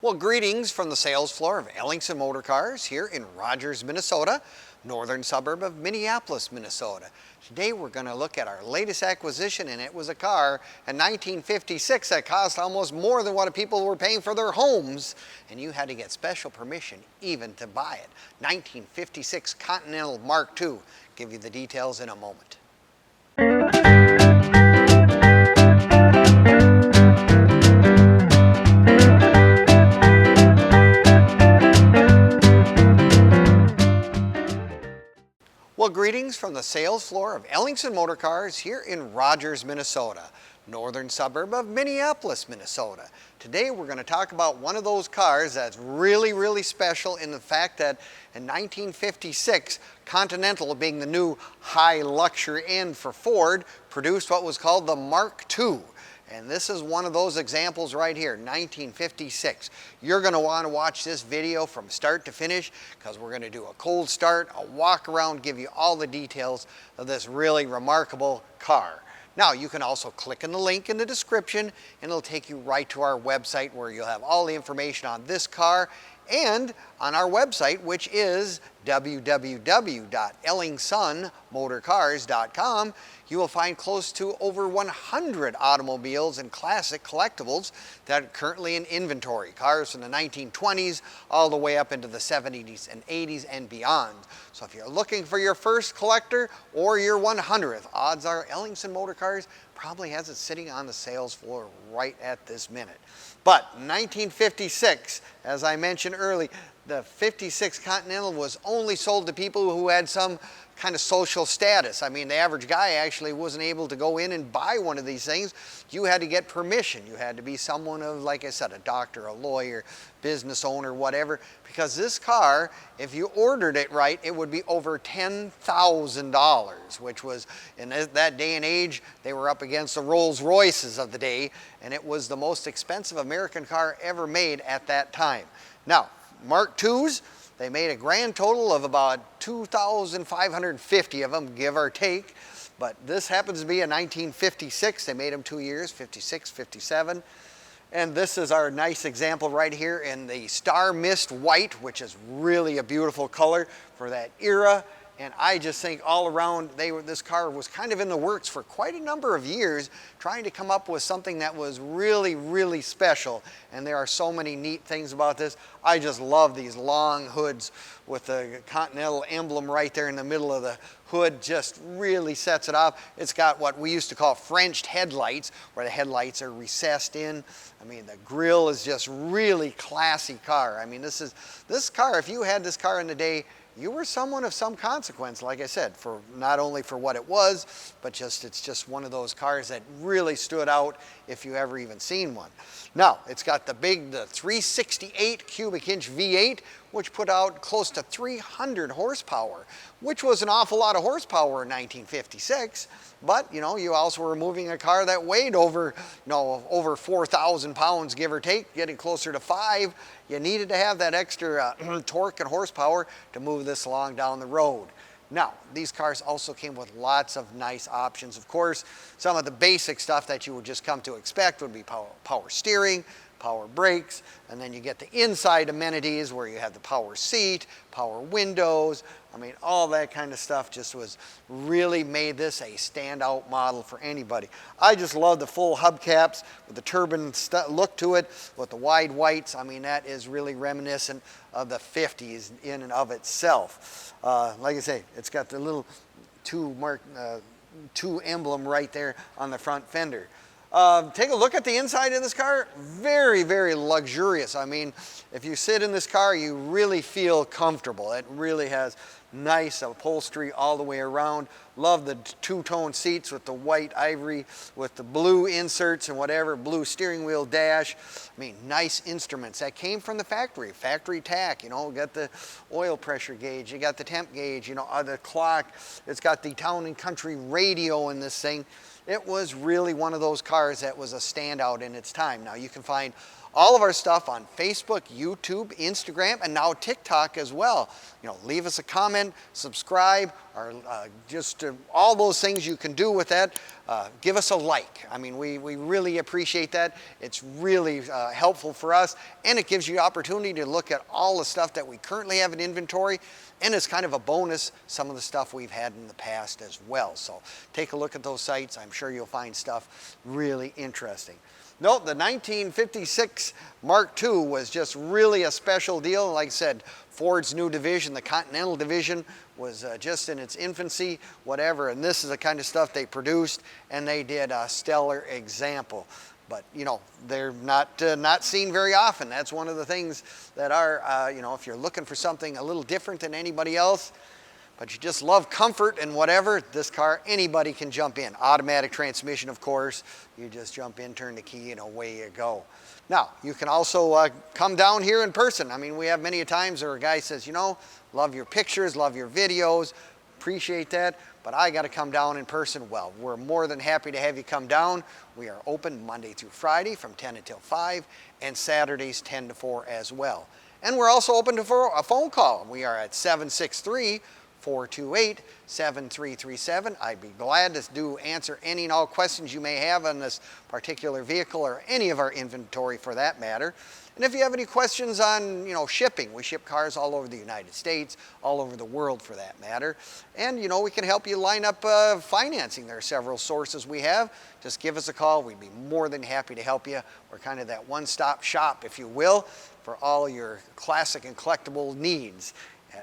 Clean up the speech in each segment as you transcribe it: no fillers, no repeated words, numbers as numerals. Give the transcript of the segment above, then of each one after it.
Well, greetings from the sales floor of Ellingson Motorcars here in Rogers, Minnesota, northern suburb of Minneapolis, Minnesota. Today we're going to look at our latest acquisition, and it was a car in 1956 that cost almost more than what people were paying for their homes, and you had to get special permission even to buy it. 1956 Continental Mark II. Give you the details in a moment. Well, greetings from the sales floor of Ellingson Motorcars here in Rogers, Minnesota, northern suburb of Minneapolis, Minnesota. Today we're going to talk about one of those cars that's really special in the fact that in 1956, Continental, being the new high luxury end for Ford, produced what was called the Mark II. And this is one of those examples right here, 1956. You're going to want to watch this video from start to finish because we're going to do a cold start, a walk around, give you all the details of this really remarkable car. Now, you can also click on the link in the description and it'll take you right to our website where you'll have all the information on this car and on our website, which is www.ellingsonmotorcars.com. You will find close to over 100 automobiles and classic collectibles that are currently in inventory. Cars from the 1920s all the way up into the 70s and 80s and beyond. So if you're looking for your first collector or your 100th, odds are Ellingson Motorcars probably has it sitting on the sales floor right at this minute. But 1956, as I mentioned earlier, the 56 Continental was only sold to people who had some kind of social status. I mean, the average guy actually wasn't able to go in and buy one of these things. You had to get permission. You had to be someone of, like I said, a doctor, a lawyer, business owner, whatever, because this car, if you ordered it right, it would be over $10,000, which was, in that day and age, they were up against the Rolls Royces of the day, and it was the most expensive American car ever made at that time. Now, Mark IIs, they made a grand total of about 2,550 of them, give or take. But this happens to be a 1956. They made them 2 years, 56, 57. And this is our nice example right here in the Starmist White, which is really a beautiful color for that era. And I just think all around, this car was kind of in the works for quite a number of years, trying to come up with something that was really special. And there are so many neat things about this. I just love these long hoods with the Continental emblem right there in the middle of the hood. Just really sets it off. It's got what we used to call Frenched headlights, where the headlights are recessed in. I mean, the grille is just really classy car. I mean, this car, if you had this car in the day, you were someone of some consequence, like I said, for not only for what it was, but it's just one of those cars that really stood out if you ever even seen one. Now, it's got the 368 cubic inch V8, which put out close to 300 horsepower, which was an awful lot of horsepower in 1956. But, you know, you also were moving a car that weighed over 4,000 pounds, give or take, getting closer to 5. You needed to have that extra torque and horsepower to move this along down the road. Now, these cars also came with lots of nice options. Of course, some of the basic stuff that you would just come to expect would be power steering, power brakes, and then you get the inside amenities where you have the power seat, power windows. I mean, all that kind of stuff just really made this a standout model for anybody. I just love the full hubcaps with the turbine look to it, with the wide whites. I mean, that is really reminiscent of the 50s in and of itself. Like I say, it's got the little two emblem right there on the front fender. Take a look at the inside of this car. Very luxurious. I mean, if you sit in this car, you really feel comfortable. It really has nice upholstery all the way around. Love the two-tone seats with the white ivory, with the blue inserts and whatever, blue steering wheel dash. I mean, nice instruments that came from the factory tack, you know, got the oil pressure gauge, you got the temp gauge, you know, the clock. It's got the town and country radio in this thing. It was really one of those cars that was a standout in its time. Now, you can find all of our stuff on Facebook, YouTube, Instagram, and now TikTok as well. You know, leave us a comment, subscribe. just all those things you can do with that. Give us a like. I mean, we really appreciate that. It's really helpful for us, and it gives you the opportunity to look at all the stuff that we currently have in inventory, and it's kind of a bonus, some of the stuff we've had in the past as well. So take a look at those sites. I'm sure you'll find stuff really interesting. Note, the 1956 Mark II was just really a special deal. Like I said, Ford's new division, the Continental Division, was just in its infancy, whatever, and this is the kind of stuff they produced, and they did a stellar example. But, you know, they're not seen very often. That's one of the things that are, you know, if you're looking for something a little different than anybody else, but you just love comfort and whatever, this car, anybody can jump in. Automatic transmission, of course. You just jump in, turn the key, and away you go. Now, you can also come down here in person. I mean, we have many times where a guy says, you know, love your pictures, love your videos, appreciate that, but I got to come down in person. Well, we're more than happy to have you come down. We are open Monday through Friday from 10 until 5, and Saturdays 10 to 4 as well. And we're also open for a phone call. We are at 763-428-7337. I'd be glad to answer any and all questions you may have on this particular vehicle or any of our inventory for that matter. And if you have any questions on, you know, shipping, we ship cars all over the United States, all over the world for that matter. And, you know, we can help you line up financing. There are several sources we have. Just give us a call. We'd be more than happy to help you. We're kind of that one-stop shop, if you will, for all your classic and collectible needs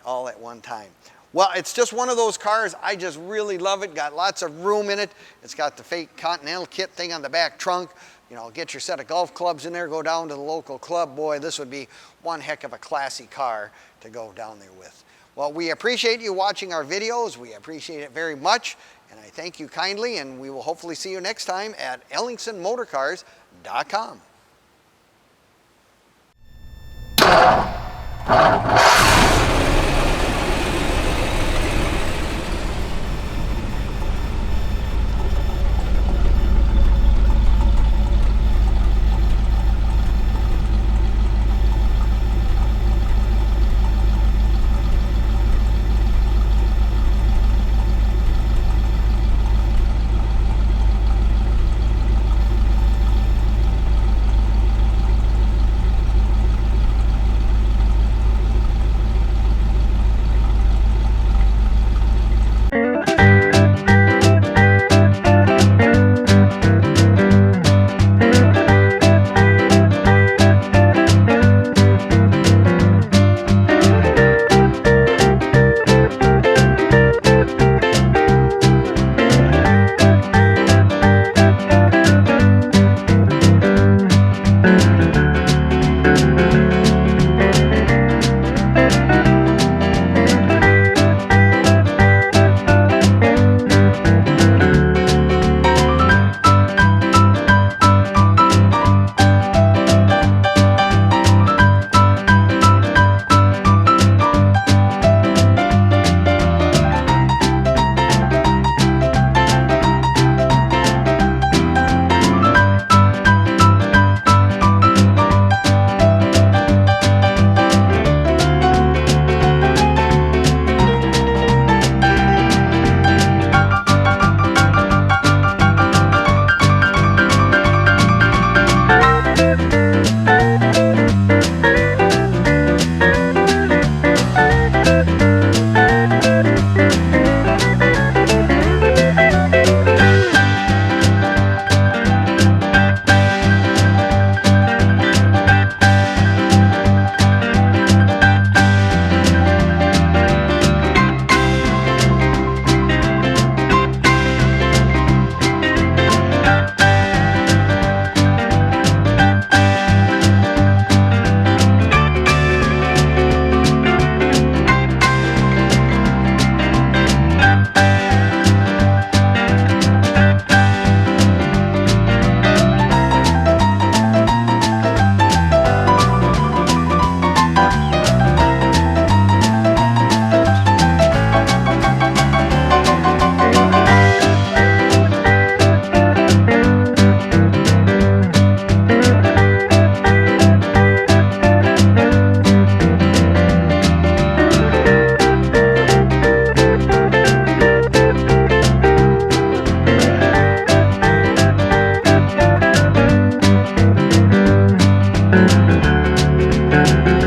all at one time. Well, it's just one of those cars. I just really love it. Got lots of room in it. It's got the fake Continental kit thing on the back trunk. You know, get your set of golf clubs in there, go down to the local club. Boy, this would be one heck of a classy car to go down there with. Well, we appreciate you watching our videos. We appreciate it very much, and I thank you kindly, and we will hopefully see you next time at EllingsonMotorcars.com. you.